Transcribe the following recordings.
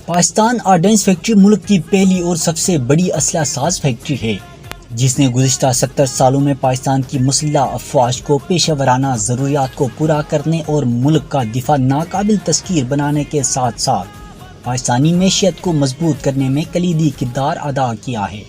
Pakistan ordnance factory ملک کی پہلی اور سب سے بڑی اسلحہ ساز فیکٹری ہے، جس نے گزشتہ 70 سالوں میں پاکستان کی مسلح افواج کو پیشہ ورانہ ضروریات کو پورا کرنے اور ملک کا دفاع ناقابل تسخیر بنانے کے ساتھ ساتھ پاکستانی معیشت کو مضبوط کرنے میں کلیدی کردار ادا کیا ہے۔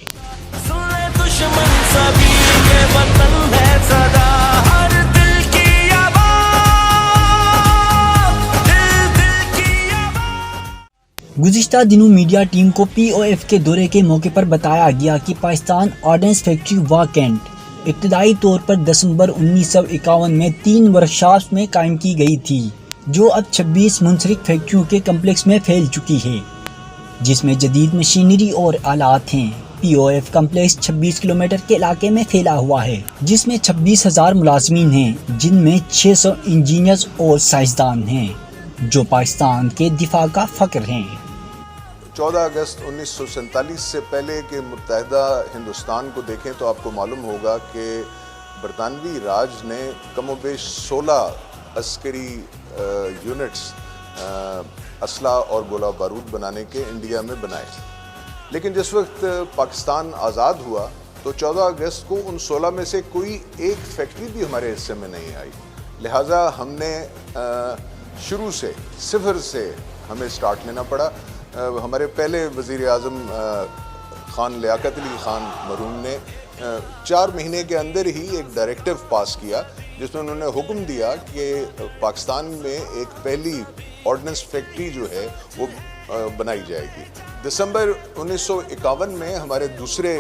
گزشتہ دنوں میڈیا ٹیم کو پی او ایف کے دورے کے موقع پر بتایا گیا کہ پاکستان آرڈننس فیکٹری واکینٹ ابتدائی طور پر دسمبر 1951 میں 3 ورکشاپس میں قائم کی گئی تھی، جو اب 26 منسلک فیکٹریوں کے کمپلیکس میں پھیل چکی ہے، جس میں جدید مشینری اور آلات ہیں۔ پی او ایف کمپلیکس 26 کلومیٹر کے علاقے میں پھیلا ہوا ہے، جس میں 26,000 ملازمین ہیں، جن میں 600 انجینئرز اور سائنسدان ہیں، جو پاکستان کے دفاع کا فخر ہیں۔ 14 اگست 1947 سے پہلے کے متحدہ ہندوستان کو دیکھیں تو آپ کو معلوم ہوگا کہ برطانوی راج نے کم و بیش 16 عسکری یونٹس اسلحہ اور گولہ بارود بنانے کے انڈیا میں بنائے، لیکن جس وقت پاکستان آزاد ہوا تو 14 اگست کو ان 16 میں سے کوئی ایک فیکٹری بھی ہمارے حصے میں نہیں آئی، لہٰذا ہم نے شروع سے صفر سے ہمیں سٹارٹ لینا پڑا۔ ہمارے پہلے وزیر اعظم خان لیاقت علی خان مرحوم نے 4 مہینے کے اندر ہی ایک ڈائریکٹو پاس کیا، جس میں انہوں نے حکم دیا کہ پاکستان میں ایک پہلی آرڈننس فیکٹری جو ہے وہ بنائی جائے گی۔ دسمبر 1951 میں ہمارے دوسرے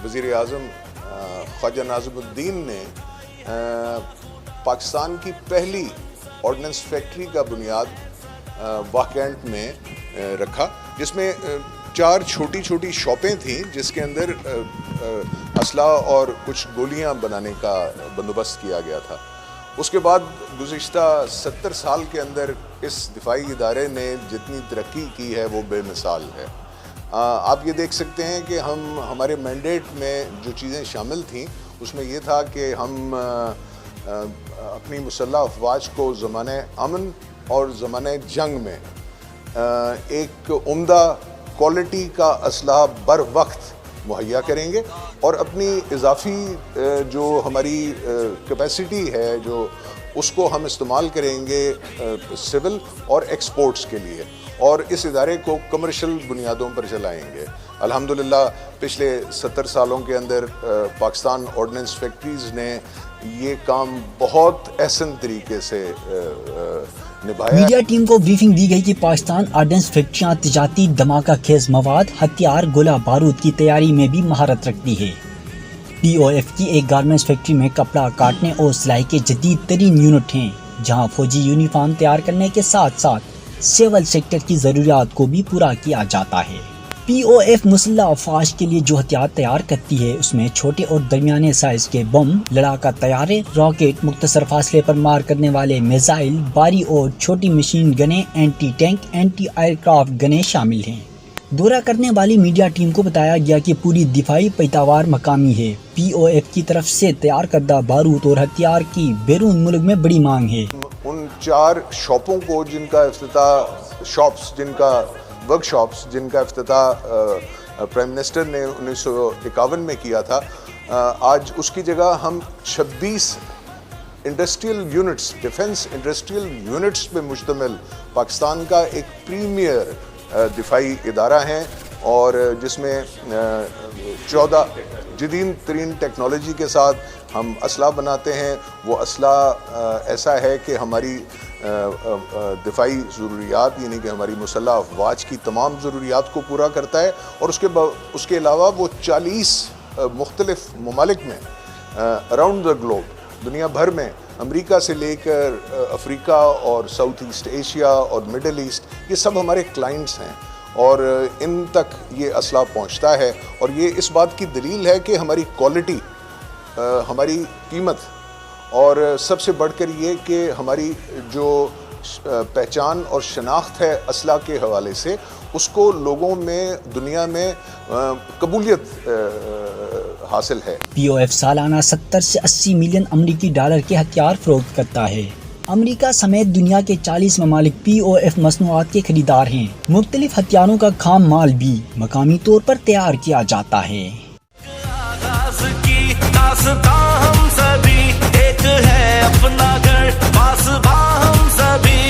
وزیر اعظم خواجہ ناظم الدین نے پاکستان کی پہلی آرڈننس فیکٹری کا بنیاد واکینٹ میں رکھا، جس میں 4 چھوٹی چھوٹی شاپیں تھیں، جس کے اندر اسلحہ اور کچھ گولیاں بنانے کا بندوبست کیا گیا تھا۔ اس کے بعد گزشتہ 70 سال کے اندر اس دفاعی ادارے نے جتنی ترقی کی ہے وہ بے مثال ہے۔ آپ یہ دیکھ سکتے ہیں کہ ہمارے مینڈیٹ میں جو چیزیں شامل تھیں اس میں یہ تھا کہ ہم اپنی مسلح افواج کو زمانۂ امن اور زمانۂ جنگ میں ایک عمدہ کوالٹی کا اسلحہ بر وقت مہیا کریں گے، اور اپنی اضافی جو ہماری کیپیسٹی ہے جو اس کو ہم استعمال کریں گے سول اور ایکسپورٹس کے لیے، اور اس ادارے کو کمرشل بنیادوں پر چلائیں گے۔ الحمدللہ پچھلے 70 سالوں کے اندر پاکستان آرڈننس فیکٹریز نے یہ کام بہت احسن طریقے سے نبھایا۔ میڈیا ٹیم کو بریفنگ دی گئی کہ پاکستان آرڈننس فیکٹریاں تجارتی دھماکہ خیز مواد، ہتھیار، گولہ بارود کی تیاری میں بھی مہارت رکھتی ہے۔ پی او ایف کی ایک گارمنٹس فیکٹری میں کپڑا کاٹنے اور سلائی کے جدید ترین یونٹ ہیں، جہاں فوجی یونیفارم تیار کرنے کے ساتھ ساتھ سول سیکٹر کی ضروریات کو بھی پورا کیا جاتا ہے۔ پی او ایف مسلح افواج کے لیے جو ہتھیار تیار کرتی ہے اس میں چھوٹے اور درمیانے سائز کے بم، لڑاکا طیارے، راکٹ، مختصر فاصلے پر مار کرنے والے میزائل، باری اور چھوٹی مشین گنیں، anti tank, anti aircraft گنیں شامل ہیں۔ دورہ کرنے والی میڈیا ٹیم کو بتایا گیا کہ پوری دفاعی پیداوار مقامی ہے۔ پی او ایف کی طرف سے تیار کردہ بارود اور ہتھیار کی بیرون ملک میں بڑی مانگ ہے۔ ان 4 شاپوں کو جن کا افتتاح پرائم منسٹر نے 1951 میں کیا تھا، آج اس کی جگہ ہم 26 industrial units, defence industrial units پہ مشتمل پاکستان کا ایک پریمیئر دفاعی ادارہ ہیں، اور جس میں 14 جدید ترین ٹیکنالوجی کے ساتھ ہم اسلحہ بناتے ہیں۔ وہ اسلحہ ایسا ہے کہ ہماری دفاعی ضروریات یعنی کہ ہماری مسلح افواج کی تمام ضروریات کو پورا کرتا ہے، اور اس کے علاوہ وہ 40 مختلف ممالک میں اراؤنڈ دا گلوب، دنیا بھر میں، امریکہ سے لے کر افریقہ اور ساؤتھ ایسٹ ایشیا اور مڈل ایسٹ، یہ سب ہمارے کلائنٹس ہیں، اور ان تک یہ اسلحہ پہنچتا ہے، اور یہ اس بات کی دلیل ہے کہ ہماری کوالٹی، ہماری قیمت، اور سب سے بڑھ کر یہ کہ ہماری جو پہچان اور شناخت ہے اسلحہ کے حوالے سے، اس کو لوگوں میں دنیا میں قبولیت حاصل ہے۔ پی او ایف سالانہ 70 سے 80 ملین امریکی ڈالر کے ہتھیار فروخت کرتا ہے۔ امریکہ سمیت دنیا کے 40 ممالک POF مصنوعات کے خریدار ہیں۔ مختلف ہتھیاروں کا خام مال بھی مقامی طور پر تیار کیا جاتا ہے۔ آغاز کی داستاں ہم سبھی ایک ہے اپنا گھر پاس ہم سبھی